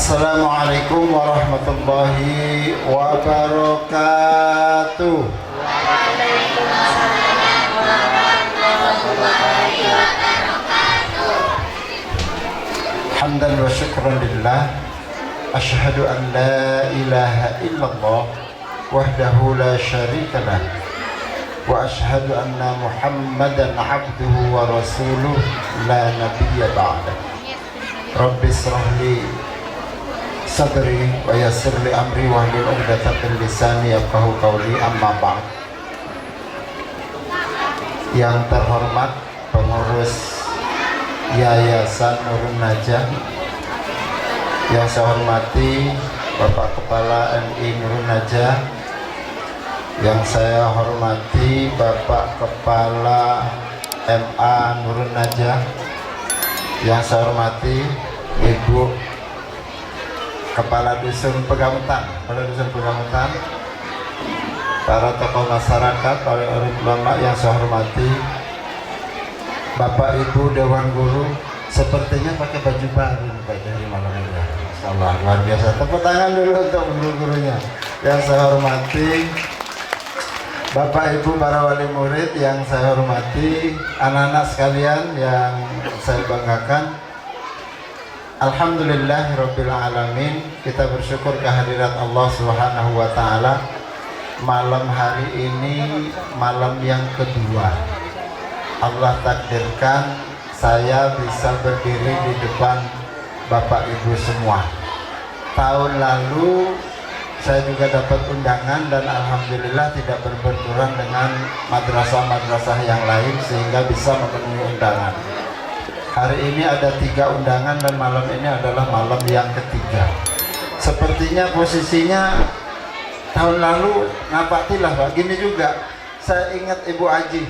Assalamualaikum warahmatullahi wabarakatuh. Waalaikumsalam warahmatullahi wabarakatuh. Hamdan wa syukran lillah. Asyhadu an la ilaha illallah wahdahu la syarika lah. Wa asyhadu anna Muhammadan abduhu wa rasuluh la nabiyya ba'dah. Rabbi israh li sadri wa yassir li amri wahlul 'uqdatam min lisani yafqahu qawli, amma ba'd. Yang terhormat pengurus Yayasan Nurun Najah, yang saya hormati Bapak Kepala MI Nurun Najah, yang saya hormati Bapak Kepala MA Nurun Najah, yang saya hormati Ibu Kepala Dusun Pegamutan, para tokoh masyarakat, para ulama yang saya hormati, Bapak Ibu Dewan Guru, sepertinya pakai baju baru Pak dari malam ini. Insyaallah luar biasa. Tepuk tangan dulu untuk guru-gurunya. Yang saya hormati Bapak Ibu para wali murid yang saya hormati, anak-anak sekalian yang saya banggakan. Alhamdulillahirabbil alamin. Kita bersyukur kehadirat Allah Subhanahu wa taala. Malam hari ini malam yang kedua. Allah takdirkan saya bisa berdiri di depan Bapak Ibu semua. Tahun lalu saya juga dapat undangan dan alhamdulillah tidak berbenturan dengan madrasah-madrasah yang lain sehingga bisa memenuhi undangan. Hari ini ada 3 undangan dan malam ini adalah malam yang ketiga. Sepertinya posisinya tahun lalu ngapatilah Pak, gini juga. Saya ingat Ibu Aji,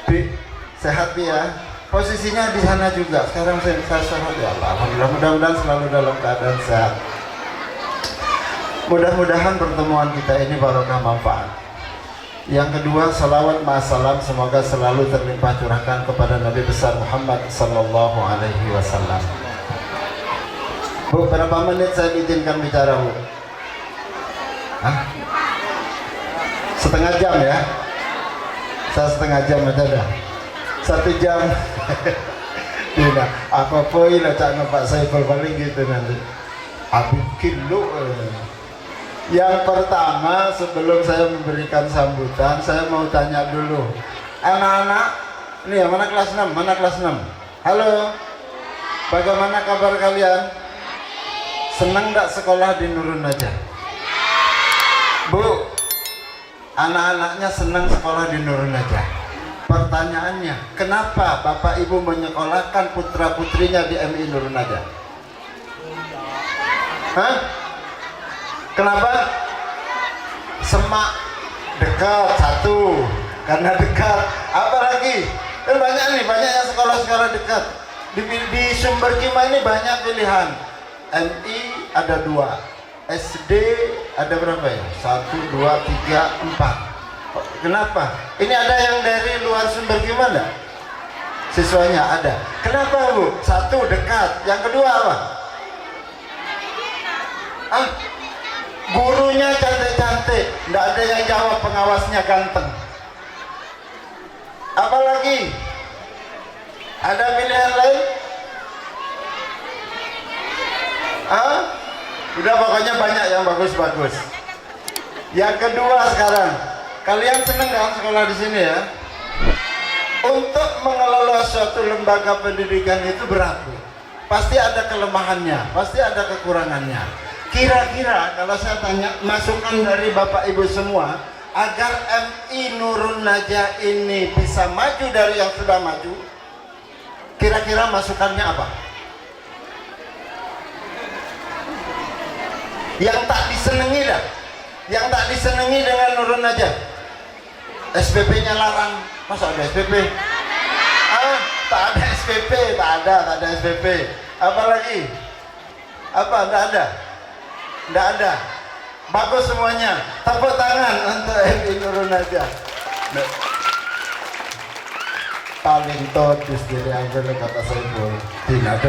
Bi, sehat Bi ya. Posisinya di sana juga. Sekarang saya sehat ya Allah. Alhamdulillah, mudah-mudahan selalu dalam keadaan sehat. Mudah-mudahan pertemuan kita ini barokah manfaat. Yang kedua, salawat ma'asalam semoga selalu terlimpah curahkan kepada Nabi besar Muhammad sallallahu alaihi wasallam. Bu, berapa menit saya diizinkan bicara, Bu? Hah? Setengah jam ya? Saya setengah jam aja dah. 1 jam. Tidak, apa poin cak Pak Saiful paling gitu nanti. Abi kilo. Yang pertama, sebelum saya memberikan sambutan, saya mau tanya dulu. Anak-anak, ini ya, mana kelas 6? Mana kelas 6? Halo. Bagaimana kabar kalian? Senang enggak sekolah di Nurun Najah? Bu, anak-anaknya senang sekolah di Nurun Najah. Pertanyaannya, kenapa Bapak Ibu menyekolahkan putra-putrinya di MI Nurun Najah? Hah? Kenapa? Semak dekat, satu, karena dekat. Apa lagi? Banyak nih, banyak yang sekolah-sekolah dekat. Di Sumber Kima ini banyak pilihan. MI ada 2, SD ada berapa ya? 1, 2, 3, 4. Kenapa? Ini ada yang dari luar Sumber Kima enggak? Siswanya ada. Kenapa Bu? 1 dekat. Yang kedua apa? Gurunya cantik-cantik, nggak ada yang jawab, pengawasnya ganteng. Apalagi? Ada pilihan lain? Udah pokoknya banyak yang bagus-bagus. Yang kedua sekarang, kalian seneng kan sekolah di sini ya? Untuk mengelola suatu lembaga pendidikan itu berat. Pasti ada kelemahannya, pasti ada kekurangannya. Kira-kira kalau saya tanya masukan dari Bapak Ibu semua agar MI Nurun Najah ini bisa maju dari yang sudah maju, kira-kira masukannya apa? Yang tak disenangi dah, yang tak disenangi dengan Nurun Najah, SPP-nya larang. Masa ada SPP? Tak ada SPP, tak ada SPP. Apa lagi? Apa? Tidak ada. Tidak ada. Bagus semuanya. Tepuk tangan untuk MI Nurun Najah. paling todus dari ambil kata Saiful. Tidak ada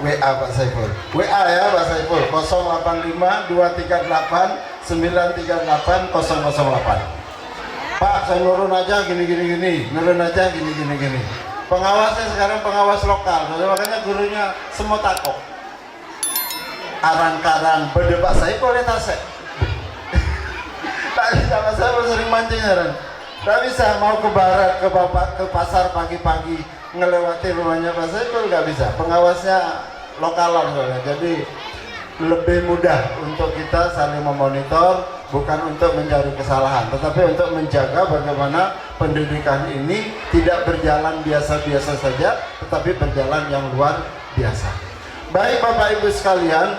WA Pak Saiful. WA ya Pak Saiful 085 238 938 008. Pak, saya nurun aja gini, nurun aja gini. Pengawasnya sekarang pengawas lokal, makanya gurunya semua takut. Arang-karang, bede Pak Saiful ya tasek. Tak bisa Pak Saiful sering mancing heran. Tak bisa mau ke barat, ke pasar pagi-pagi ngelewati rumahnya Pak Saiful nggak bisa. Pengawasnya lokalan soalnya, jadi lebih mudah untuk kita saling memonitor, bukan untuk mencari kesalahan, tetapi untuk menjaga bagaimana pendidikan ini tidak berjalan biasa-biasa saja, tetapi berjalan yang luar biasa. Baik Bapak Ibu sekalian,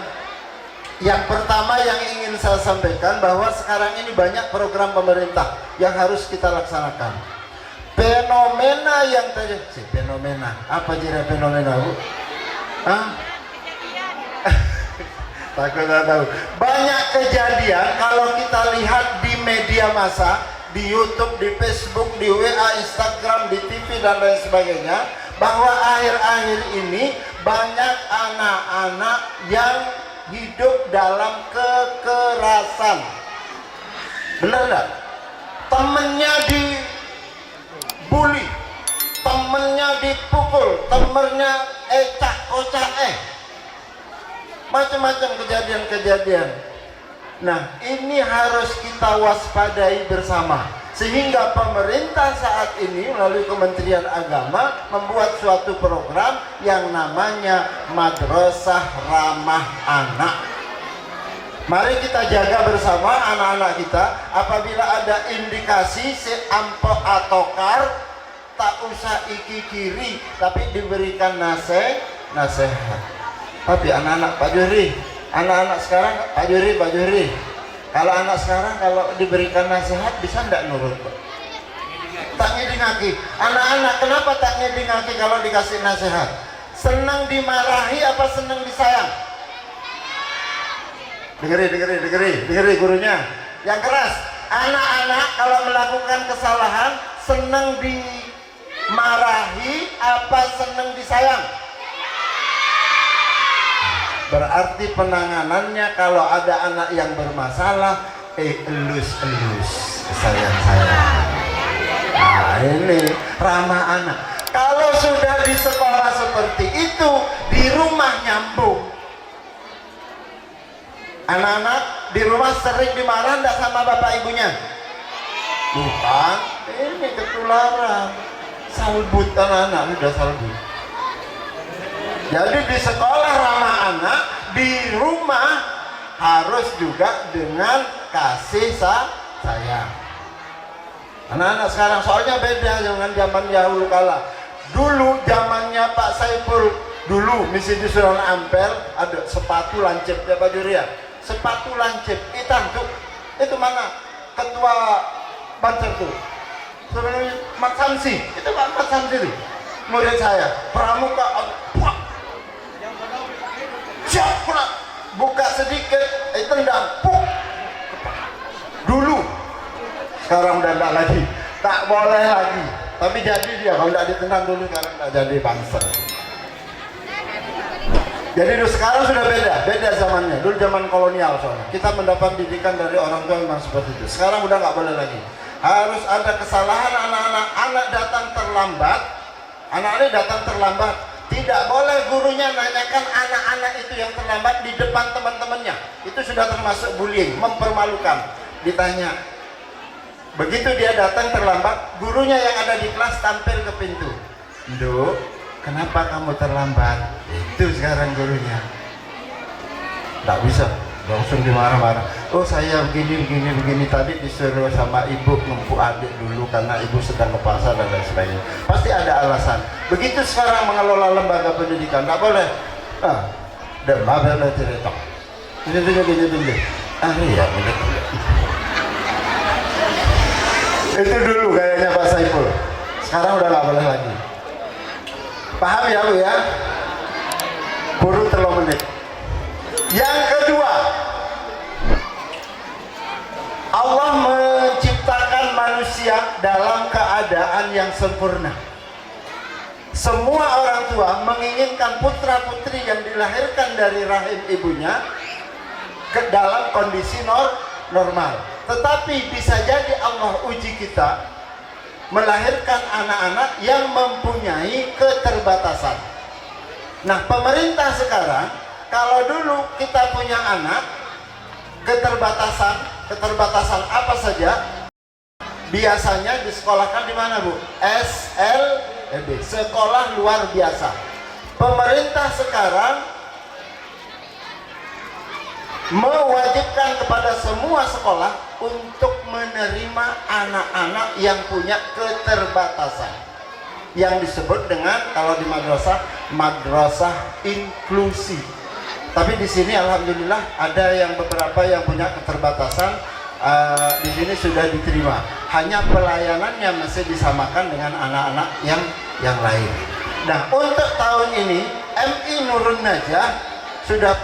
yang pertama yang ingin saya sampaikan bahwa sekarang ini banyak program pemerintah yang harus kita laksanakan. Fenomena yang tadi, fenomena apa jadi fenomena Bu? Hah? Takut tak tahu. Banyak kejadian kalau kita lihat di media massa, di YouTube, di Facebook, di WA, Instagram, di TV dan lain sebagainya, bahwa akhir-akhir ini banyak anak-anak yang hidup dalam kekerasan. Benar nggak? Temennya dibully, temennya dipukul, temennya ecak-kocak, macam-macam kejadian-kejadian. Nah, ini harus kita waspadai bersama, sehingga pemerintah saat ini melalui Kementerian Agama membuat suatu program yang namanya Madrasah Ramah Anak. Mari kita jaga bersama anak-anak kita. Apabila ada indikasi si ampok atau kar, tak usah iki kiri, tapi diberikan nasihat. Tapi anak-anak Pak Juri, anak-anak sekarang Pak Juri, kalau anak sekarang kalau diberikan nasihat bisa enggak nurut Pak? Tak ngedingaki. Anak-anak kenapa tak ngedingaki kalau dikasih nasihat? Senang dimarahi apa senang disayang? Dengerin gurunya. Yang keras. Anak-anak kalau melakukan kesalahan senang dimarahi apa senang disayang? Berarti penanganannya kalau ada anak yang bermasalah, elus-elus, sayang-sayang. Nah ini ramah anak. Kalau sudah di sekolah seperti itu, di rumah nyambung. Anak-anak di rumah sering dimarahi enggak sama bapak ibunya? Bukan, ini ketularan. Salbut anak-anak, udah salbut. Jadi di sekolah ramah anak, di rumah harus juga dengan kasih sayang. Anak-anak sekarang soalnya beda dengan zaman dahulu kala. Dulu zamannya Pak Saiful, dulu misi di Sunan Ampel ada sepatu lancip ya Pak Juri ya. Sepatu lancip hitam tuh. Itu mana? Ketua Banser tuh. Sebenarnya Mat Samsi, itu Pak Mat Samsi tuh. Murid saya, pramuka siap buka sedikit, tendang, puk. Dulu, sekarang udah enggak lagi, tak boleh lagi. Tapi jadi dia, kalau enggak ditendang dulu, sekarang enggak jadi Banser. Jadi sekarang sudah beda zamannya. Dulu zaman kolonial soalnya. Kita mendapat didikan dari orang tua memang seperti itu. Sekarang udah nggak boleh lagi. Harus ada kesalahan anak-anak. Anak datang terlambat. Anak-anak datang terlambat. Tidak boleh gurunya nanyakan anak-anak itu yang terlambat di depan teman-temannya. Itu sudah termasuk bullying, mempermalukan. Ditanya. Begitu dia datang terlambat, gurunya yang ada di kelas tampil ke pintu. Nduk, kenapa kamu terlambat? Itu sekarang gurunya. Tak bisa, langsung dimarah-marah. Oh saya begini tadi disuruh sama ibu ngempuk adik dulu karena ibu sedang ke pasar dan lain sebagainya. Pasti ada alasan. Begitu sekarang mengelola lembaga pendidikan, tak boleh. Demam dan cerita. Gini. Iya, itu dulu kayaknya Pak Saiful. Sekarang udah nggak boleh lagi. Paham ya Bu ya? Buru 3 menit. Yang kedua, Allah menciptakan manusia dalam keadaan yang sempurna. Semua orang tua menginginkan putra putri yang dilahirkan dari rahim ibunya ke dalam kondisi normal. Tetapi bisa jadi Allah uji kita melahirkan anak-anak yang mempunyai keterbatasan. Nah, pemerintah sekarang, kalau dulu kita punya anak keterbatasan apa saja, biasanya disekolahkan di mana, Bu? SLB, sekolah luar biasa. Pemerintah sekarang mewajibkan kepada semua sekolah untuk menerima anak-anak yang punya keterbatasan, yang disebut dengan, kalau di madrasah inklusi. Tapi di sini alhamdulillah ada yang beberapa yang punya keterbatasan, di sini sudah diterima. Hanya pelayanannya masih disamakan dengan anak-anak yang lain. Nah, untuk tahun ini MI Nurun Najah sudah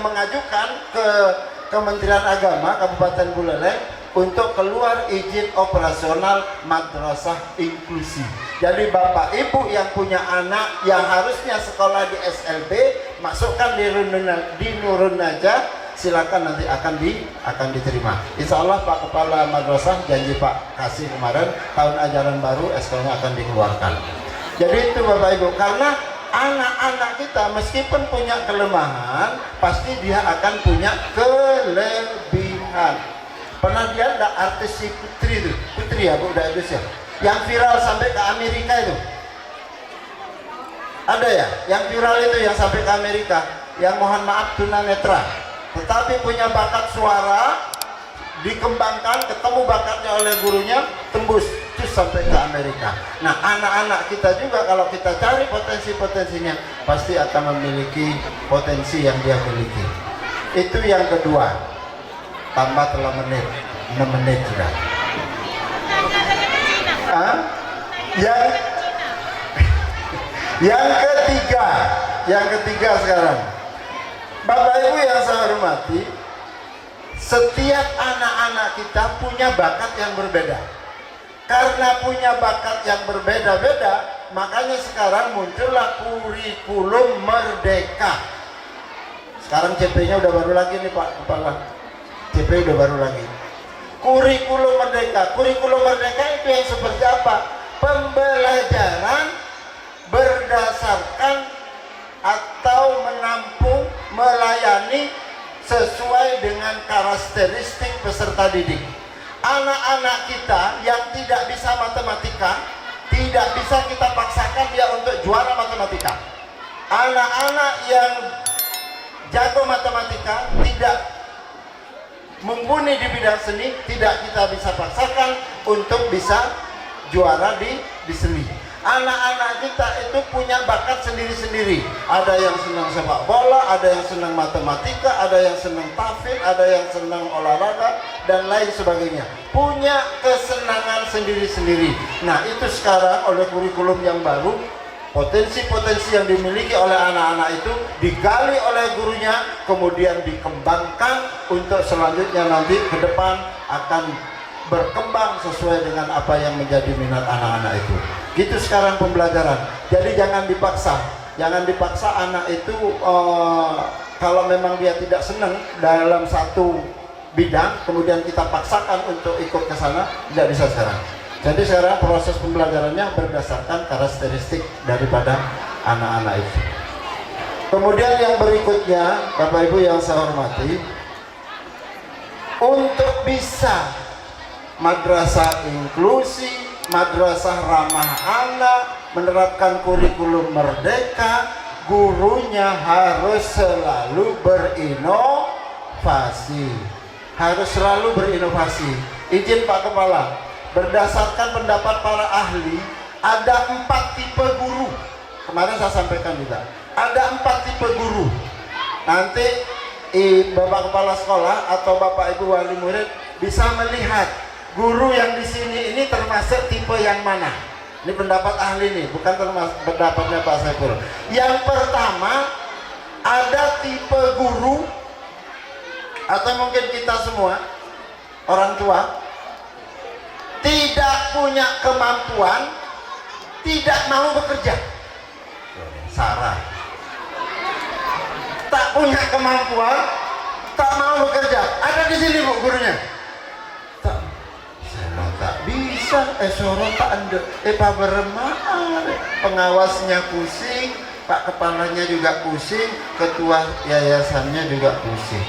mengajukan ke Kementerian Agama Kabupaten Buleleng untuk keluar izin operasional madrasah inklusi. Jadi Bapak Ibu yang punya anak yang harusnya sekolah di SLB, masukkan di Nurun Najah, silakan, nanti akan diterima. Insya Allah Pak Kepala Madrasah janji Pak kasih kemarin, tahun ajaran baru SK-nya akan dikeluarkan. Jadi itu Bapak Ibu, karena anak-anak kita meskipun punya kelemahan, pasti dia akan punya kelebihan. Pernah dia ada artis si Putri ya Bu, udah itu ya, yang viral sampai ke Amerika itu? Ada ya, yang viral itu yang sampai ke Amerika, yang mohon maaf tunanetra, tetapi punya bakat suara, dikembangkan, ketemu bakatnya oleh gurunya, tembus sampai ke Amerika. Nah, anak-anak kita juga kalau kita cari potensi-potensinya, pasti akan memiliki potensi yang dia miliki. Itu yang kedua. Tambah telah 6 menit sudah. Yang ketiga sekarang, Bapak Ibu yang saya hormati, setiap anak-anak kita punya bakat yang berbeda. Karena punya bakat yang berbeda-beda, makanya sekarang muncullah kurikulum merdeka. Sekarang CP-nya udah baru lagi nih Pak Kepala, CP udah baru lagi. Kurikulum merdeka. Kurikulum merdeka itu yang seperti apa? Pembelajaran berdasarkan atau menampung, melayani sesuai dengan karakteristik peserta didik. Anak-anak kita yang tidak bisa matematika, tidak bisa kita paksakan dia untuk juara matematika. Anak-anak yang jago matematika, tidak mumpuni di bidang seni, tidak kita bisa paksakan untuk bisa juara di seni. Anak-anak kita itu punya bakat sendiri-sendiri. Ada yang senang sepak bola, ada yang senang matematika, ada yang senang tahfidz, ada yang senang olahraga, dan lain sebagainya. Punya kesenangan sendiri-sendiri. Nah, itu sekarang oleh kurikulum yang baru, potensi-potensi yang dimiliki oleh anak-anak itu digali oleh gurunya, kemudian dikembangkan untuk selanjutnya nanti ke depan akan berkembang sesuai dengan apa yang menjadi minat anak-anak itu. Gitu sekarang pembelajaran. Jadi jangan dipaksa anak itu kalau memang dia tidak senang dalam satu bidang, kemudian kita paksakan untuk ikut ke sana, tidak bisa sekarang. Jadi sekarang proses pembelajarannya berdasarkan karakteristik daripada anak-anak itu. Kemudian yang berikutnya, Bapak Ibu yang saya hormati, untuk bisa madrasah inklusi, madrasah ramah anak, menerapkan kurikulum merdeka, gurunya harus selalu berinovasi. Harus selalu berinovasi. Izin Pak Kepala, berdasarkan pendapat para ahli, ada 4 tipe guru. Kemarin saya sampaikan juga, ada 4 tipe guru. Nanti Bapak Kepala Sekolah atau Bapak Ibu Wali Murid bisa melihat guru yang di sini ini termasuk tipe yang mana. Ini pendapat ahli nih, bukan termasuk pendapatnya Pak Saiful. Yang pertama, ada tipe guru, atau mungkin kita semua orang tua tidak punya kemampuan, tidak mau bekerja. Sarah tak punya kemampuan, tak mau bekerja. Ada di sini bu gurunya. Tak, saya tak bisa. Soro tak ande. Pak beremah. Pengawasnya pusing, pak kepalanya juga pusing, ketua yayasannya juga pusing.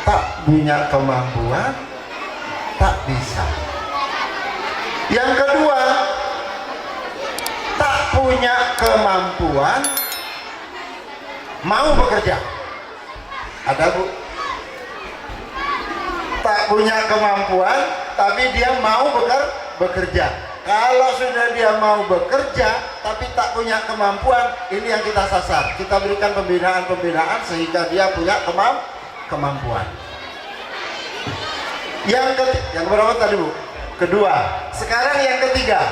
Tak punya kemampuan, tak bisa. Yang kedua, tak punya kemampuan, mau bekerja. Ada bu? Tak punya kemampuan, tapi dia mau bekerja. Kalau sudah dia mau bekerja, tapi tak punya kemampuan, ini yang kita sasar. Kita berikan pembinaan sehingga dia punya kemampuan. Yang berapa tadi bu? Kedua. Sekarang yang ketiga,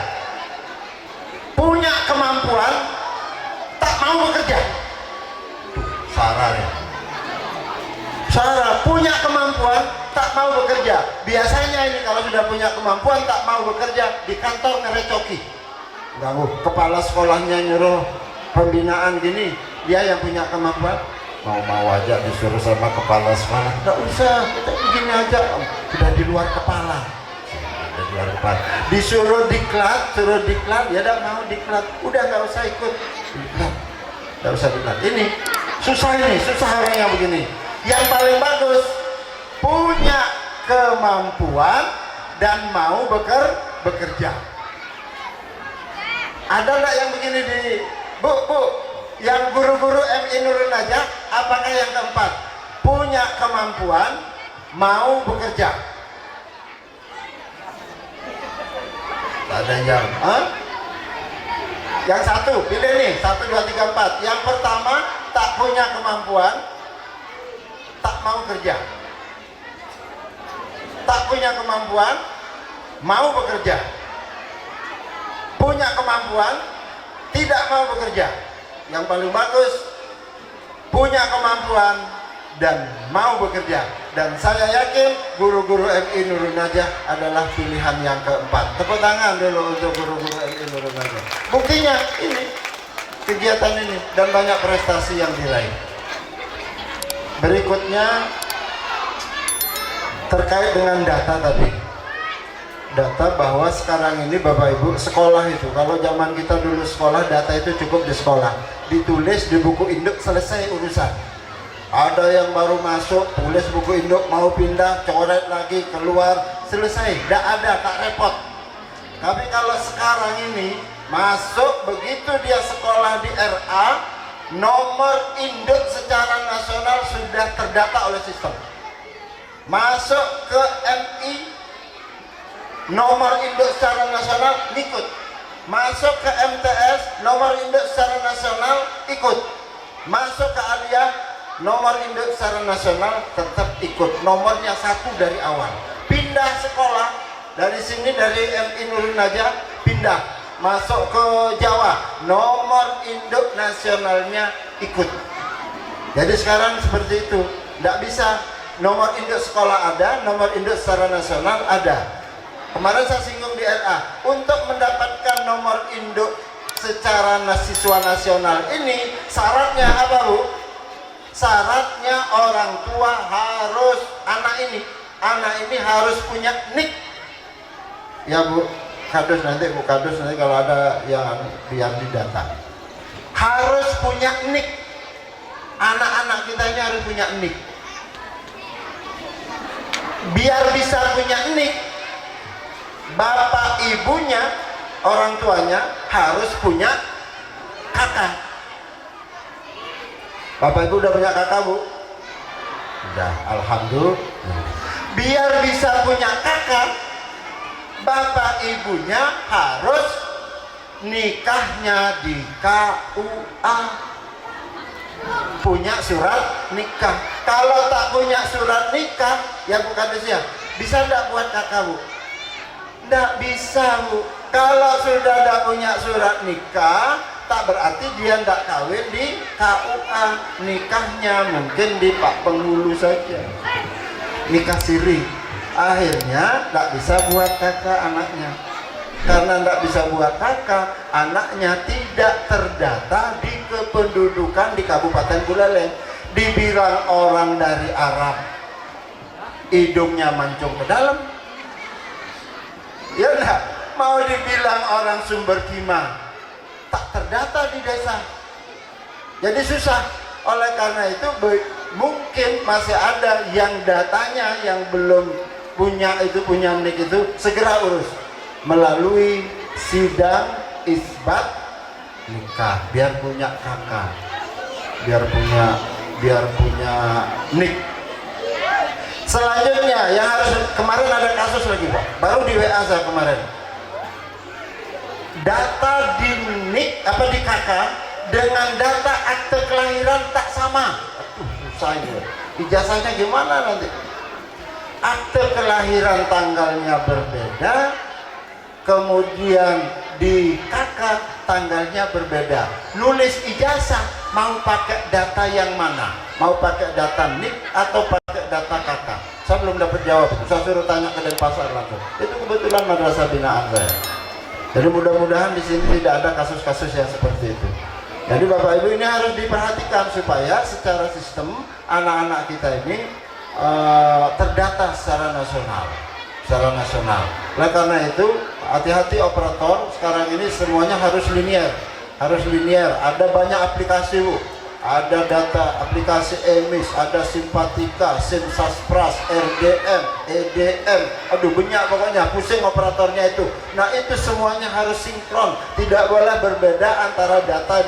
punya kemampuan, tak mau bekerja. Sarah ya. Sarah punya kemampuan, tak mau bekerja. Biasanya ini kalau sudah punya kemampuan tak mau bekerja, di kantor ngerecoki. Ganggu. Kepala sekolahnya nyuruh pembinaan gini, dia yang punya kemampuan mau aja disuruh sama kepala sekolah. Nggak usah, kita begini aja. Sudah di luar kepala. Sudah di luar kepala. Disuruh suruh diklat, ya udah mau diklat. Udah nggak usah ikut diklat. Nggak usah diklat. Ini susah orang yang begini. Yang paling bagus punya kemampuan dan mau bekerja. Ada nggak yang begini di bu yang guru-guru MI Nurul Najah? Apakah yang keempat punya kemampuan mau bekerja? Tak ada yang yang satu pilih nih 1, 2, 3, 4. Yang pertama tak punya kemampuan, tak mau kerja. Tak punya kemampuan, mau bekerja. Punya kemampuan, tidak mau bekerja. Yang paling bagus, punya kemampuan dan mau bekerja. Dan saya yakin guru-guru MI Nurul Najah adalah pilihan yang keempat. Tepuk tangan dulu untuk guru-guru MI Nurul Najah. Buktinya ini, kegiatan ini, dan banyak prestasi yang diraih. Berikutnya terkait dengan data tadi. Data bahwa sekarang ini Bapak Ibu sekolah itu, kalau zaman kita dulu sekolah data itu cukup di sekolah, ditulis di buku induk, selesai urusan. Ada yang baru masuk tulis buku induk, mau pindah coret lagi keluar, selesai, tidak ada, tak repot. Tapi kalau sekarang ini masuk, begitu dia sekolah di RA, nomor induk secara nasional sudah terdata oleh sistem. Masuk ke MI, nomor induk secara nasional ikut. Masuk ke MTS, nomor induk secara nasional ikut. Masuk ke Aliyah, nomor induk secara nasional tetap ikut. Nomornya satu dari awal. Pindah sekolah dari sini, dari MI Nurul Najah, pindah masuk ke Jawa, nomor induk nasionalnya ikut. Jadi sekarang seperti itu, tidak bisa nomor induk sekolah ada, nomor induk secara nasional ada. Kemarin saya singgung di RA, untuk mendapatkan nomor induk secara siswa nasional ini syaratnya apa bu? Syaratnya orang tua harus, anak ini harus punya NIK. Ya bu, kadus nanti kalau ada yang biar didata, harus punya NIK. Anak-anak kita ini harus punya NIK. Biar bisa punya NIK, bapak ibunya, orang tuanya harus punya kakak. Bapak ibu udah punya kakak bu? Udah, alhamdulillah. Biar bisa punya kakak, bapak ibunya harus nikahnya di KUA, punya surat nikah. Kalau tak punya surat nikah, ya bukan dia, bisa enggak buat kakak bu? Enggak bisa bu. Kalau sudah tidak punya surat nikah, tak berarti dia tidak kawin di KUA. Nikahnya mungkin di Pak Penghulu saja, nikah siri. Akhirnya tidak bisa buat kakak anaknya. Karena tidak bisa buat KK, anaknya tidak terdata di kependudukan di Kabupaten Buleleng. Dibilang orang dari Arab, hidungnya mancung ke dalam. Ya enggak? Mau dibilang orang sumber Kimang, tak terdata di desa. Jadi susah. Oleh karena itu mungkin masih ada yang datanya yang belum punya nik itu, segera urus melalui sidang isbat nikah, biar punya kakak, biar punya nik. Selanjutnya yang harus, kemarin ada kasus lagi Pak, baru di WA saya kemarin, data di nik apa di kakak dengan data akte kelahiran tak sama. Aduh, susah ini. Ijazahnya gimana nanti? Akte kelahiran tanggalnya berbeda, kemudian di kakak tanggalnya berbeda. Nulis ijazah mau pakai data yang mana? Mau pakai data nik atau pakai data kakak? Saya belum dapat jawab. Saya suruh tanya ke Denpasar langsung. Itu kebetulan madrasah binaan saya. Jadi mudah-mudahan di sini tidak ada kasus-kasus yang seperti itu. Jadi Bapak Ibu ini harus diperhatikan supaya secara sistem anak-anak kita ini terdata secara nasional. Oleh karena itu hati-hati operator, sekarang ini semuanya harus linear. Ada banyak aplikasi Bu. Ada data aplikasi EMIS, ada Simpatika, Simsaspras, RDM, EDM, aduh banyak pokoknya, pusing operatornya itu. Nah itu semuanya harus sinkron, tidak boleh berbeda antara data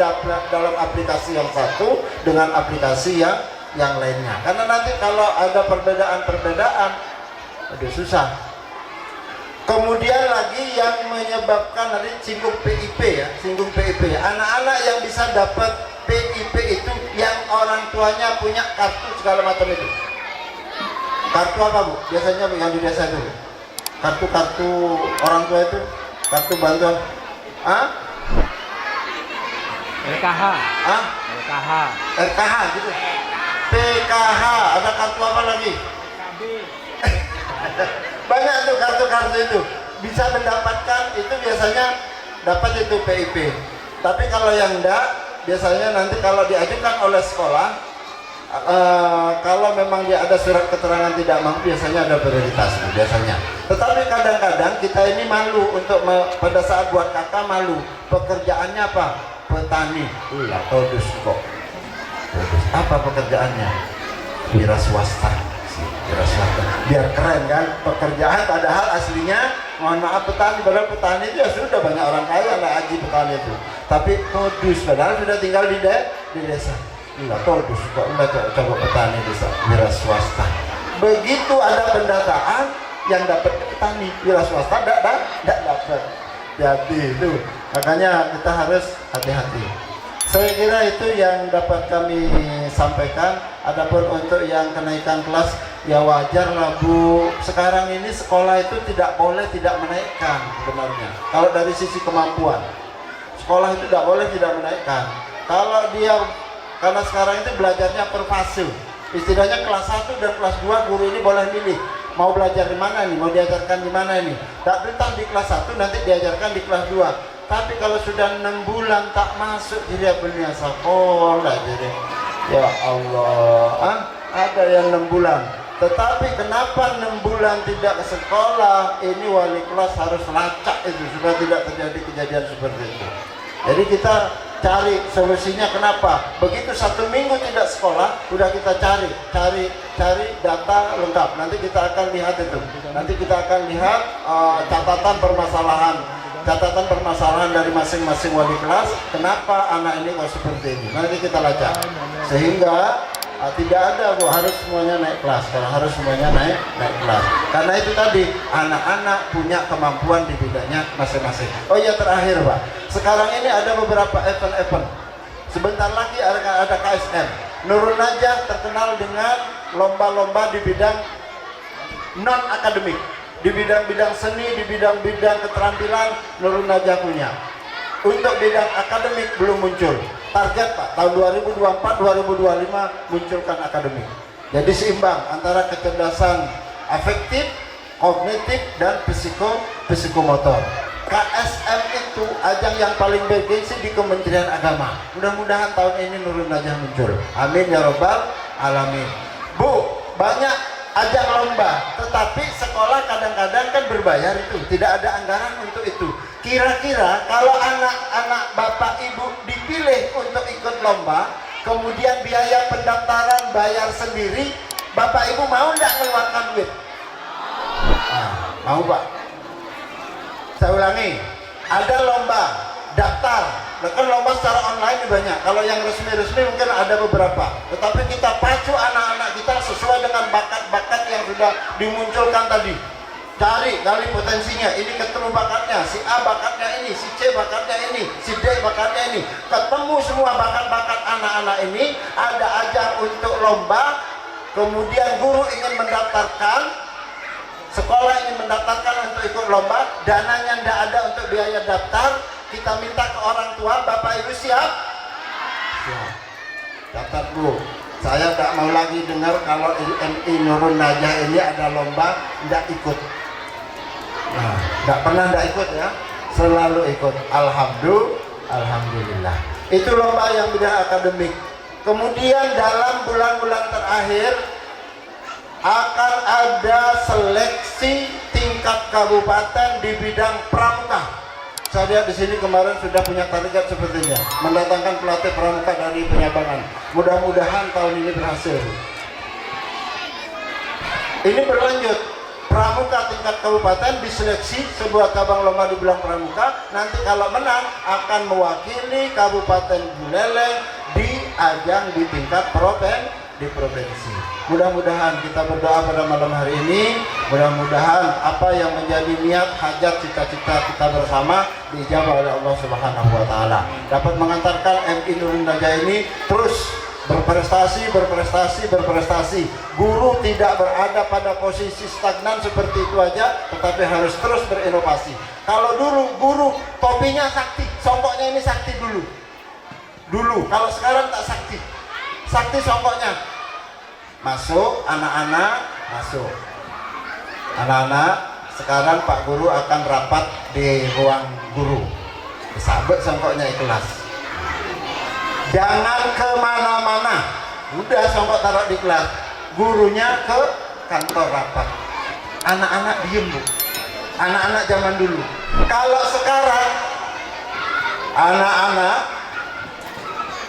dalam aplikasi yang satu dengan aplikasi yang lainnya. Karena nanti kalau ada perbedaan, aduh susah. Kemudian lagi yang menyebabkan tadi singgung PIP ya, anak-anak yang bisa dapat PIP itu yang orang tuanya punya kartu segala macam itu. Kartu apa Bu? Biasanya yang di desa itu kartu orang tua itu, kartu bantuan RKH gitu, PKH, ada kartu apa lagi? Banyak tuh kartu-kartu itu bisa mendapatkan itu, biasanya dapat itu PIP. Tapi kalau yang enggak, biasanya nanti kalau diajukan oleh sekolah, kalau memang dia ada surat keterangan tidak mampu, biasanya ada prioritas biasanya. Tetapi kadang-kadang kita ini malu untuk pada saat buat kakak malu. Pekerjaannya apa? Petani. Todus kok. Apa pekerjaannya? Wira swasta. Biar keren kan pekerjaan, padahal aslinya mohon maaf petani. Padahal petani itu ya sudah banyak orang kaya lah haji petani itu, tapi todus padahal sudah tinggal di desa. Todus kok enggak coba petani desa, wira swasta. Begitu ada pendataan yang dapat petani, wira swasta tidak dapat. Jadi itu makanya kita harus hati-hati. Saya kira itu yang dapat kami sampaikan. Adapun untuk yang kenaikan kelas, ya wajar lah Bu. Sekarang ini sekolah itu tidak boleh tidak menaikkan sebenarnya. Kalau dari sisi kemampuan, sekolah itu tidak boleh tidak menaikkan. Kalau dia, karena sekarang itu belajarnya per fase. Istilahnya kelas 1 dan kelas 2 guru ini boleh milih mau belajar di mana nih, mau diajarkan di mana ini. Tak betah di kelas 1 nanti diajarkan di kelas 2. Tapi kalau sudah 6 bulan tak masuk, jadi benar sekolah jadi. Ya Allah, ada yang 6 bulan. Tetapi kenapa 6 bulan tidak ke sekolah? Ini wali kelas harus lacak itu supaya tidak terjadi kejadian seperti itu. Jadi kita cari solusinya. Kenapa? Begitu 1 minggu tidak sekolah, udah kita cari data lengkap. Nanti kita akan lihat itu. Nanti kita akan lihat catatan permasalahan dari masing-masing wali kelas. Kenapa anak ini kok seperti ini? Nanti kita lacak. Sehingga tidak ada Bu, harus semuanya naik kelas. Kalau harus semuanya naik kelas. Karena itu tadi anak-anak punya kemampuan di bidangnya masing-masing. Oh iya, terakhir Pak. Sekarang ini ada beberapa event-event. Sebentar lagi ada KSM. Nurul Najah terkenal dengan lomba-lomba di bidang non akademik. Di bidang-bidang seni, di bidang-bidang keterampilan, Nurul Najah punya. Untuk bidang akademik belum muncul. Target Pak, tahun 2024-2025 munculkan akademik. Jadi seimbang antara kecerdasan afektif, kognitif, dan psikomotor. KSM itu ajang yang paling bergengsi di Kementerian Agama. Mudah-mudahan tahun ini Nurul Najah muncul. Amin ya robbal alamin. Bu, banyak ajang lomba, tetapi sekolah kadang-kadang kan berbayar itu, tidak ada anggaran untuk itu. Kira-kira kalau anak-anak bapak ibu dipilih untuk ikut lomba, kemudian biaya pendaftaran bayar sendiri, bapak ibu mau nggak mengeluarkan duit? Mau pak? Saya ulangi, ada lomba daftar. Nah, kan lomba secara online banyak. Kalau yang resmi-resmi mungkin ada beberapa. Tetapi kita pacu anak-anak kita sesuai dengan bakat-bakat yang sudah dimunculkan tadi. Cari gali potensinya. Ini ketemu bakatnya. Si A bakatnya ini, si C bakatnya ini, si D bakatnya ini. Ketemu semua bakat-bakat anak-anak ini. Ada ajang untuk lomba. Kemudian guru ingin mendaftarkan. Sekolah ingin mendaftarkan untuk ikut lomba, dananya tidak ada untuk biaya daftar, kita minta ke orang tua, bapak ibu siap? Siap. Daftar dulu. Saya tidak mau lagi dengar kalau MI Nurul Najah ini ada lomba, tidak ikut. Nah, tidak pernah tidak ikut ya, selalu ikut. Alhamdulillah. Itu lomba yang bidang akademik. Kemudian dalam bulan-bulan terakhir, akan ada seleksi tingkat kabupaten di bidang pramuka. Saya lihat di sini kemarin sudah punya target sepertinya, mendatangkan pelatih pramuka dari Penyabangan. Mudah-mudahan tahun ini berhasil. Ini berlanjut, pramuka tingkat kabupaten diseleksi sebuah cabang lomba di bidang pramuka. Nanti kalau menang akan mewakili Kabupaten Buleleng di ajang di tingkat provinsi. Mudah-mudahan kita berdoa pada malam hari ini, mudah-mudahan apa yang menjadi niat, hajat, cita-cita kita bersama diijabah oleh Allah Subhanahu wa taala. Dapat mengantarkan MI Nurul Najah ini terus berprestasi. Guru tidak berada pada posisi stagnan seperti itu aja, tetapi harus terus berinovasi. Kalau dulu guru topinya sakti, songkoknya ini sakti dulu. Kalau sekarang tak sakti songkoknya. Masuk, anak-anak masuk. Anak-anak, sekarang Pak Guru akan rapat di ruang guru. Sabet songkoknya ikhlas. Jangan kemana-mana. Udah songkok taruh di kelas. Gurunya ke kantor rapat. Anak-anak diem bu. Anak-anak zaman dulu. Kalau sekarang, anak-anak,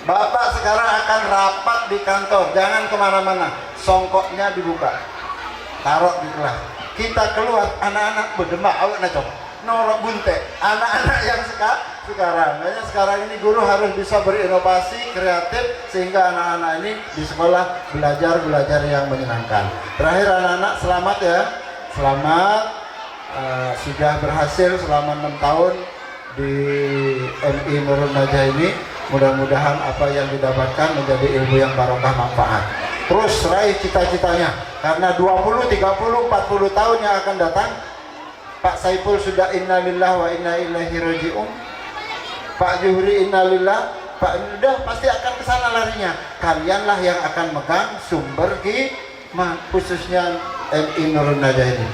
Bapak sekarang akan rapat di kantor, jangan kemana-mana. Songkoknya dibuka, taruh di kelas. Kita keluar, anak-anak berdemak, awak nak coba norok bunte. Anak-anak yang sekarang, makanya sekarang ini guru harus bisa berinovasi, kreatif, sehingga anak-anak ini di sekolah belajar yang menyenangkan. Terakhir anak-anak, selamat ya, selamat. Sudah berhasil selama 6 tahun di MI Nurul Najah ini. Mudah-mudahan apa yang didapatkan menjadi ilmu yang barokah manfaat. Terus raih cita-citanya, karena 20, 30, 40 tahun yang akan datang. Pak Saiful sudah innalillah wa inna ilaihi raji'un. Pak Juhri innalillah, Pak udah pasti akan ke sana larinya. Kalianlah yang akan megang sumber hikmah, khususnya MI Nurul Najah ini.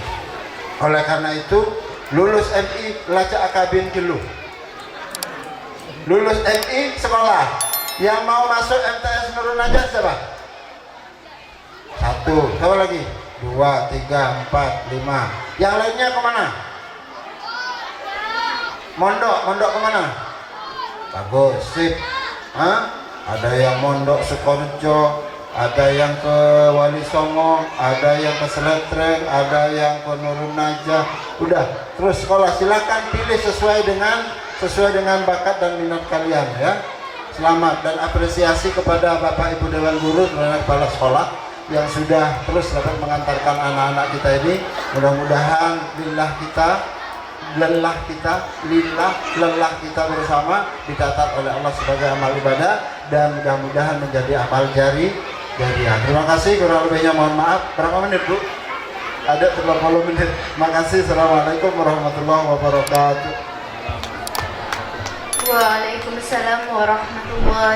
Oleh karena itu, lulus MI lacak akabin dulu. Lulus MI sekolah, yang mau masuk MTS Nurul Najah siapa? 1, siapa lagi? 2, 3, 4, 5. Yang lainnya kemana? Mondok kemana? Bagus, sip. Ada yang mondok Sukorejo, ada yang ke Wali Songo, ada yang ke Seletreng, ada yang ke Nurul Najah. Udah, terus sekolah silakan pilih sesuai dengan bakat dan minat kalian ya. Selamat dan apresiasi kepada Bapak Ibu Dewan Guru dan Kepala Sekolah yang sudah terus dapat mengantarkan anak-anak kita ini. Mudah-mudahan lelah kita bersama dicatat oleh Allah sebagai amal ibadah dan mudah-mudahan menjadi amal jariah. Terima kasih, kurang lebihnya mohon maaf. Berapa menit Bu? Ada 30 menit. Terima kasih. Assalamualaikum warahmatullahi wabarakatuh. Waalaikumsalam warahmatullahi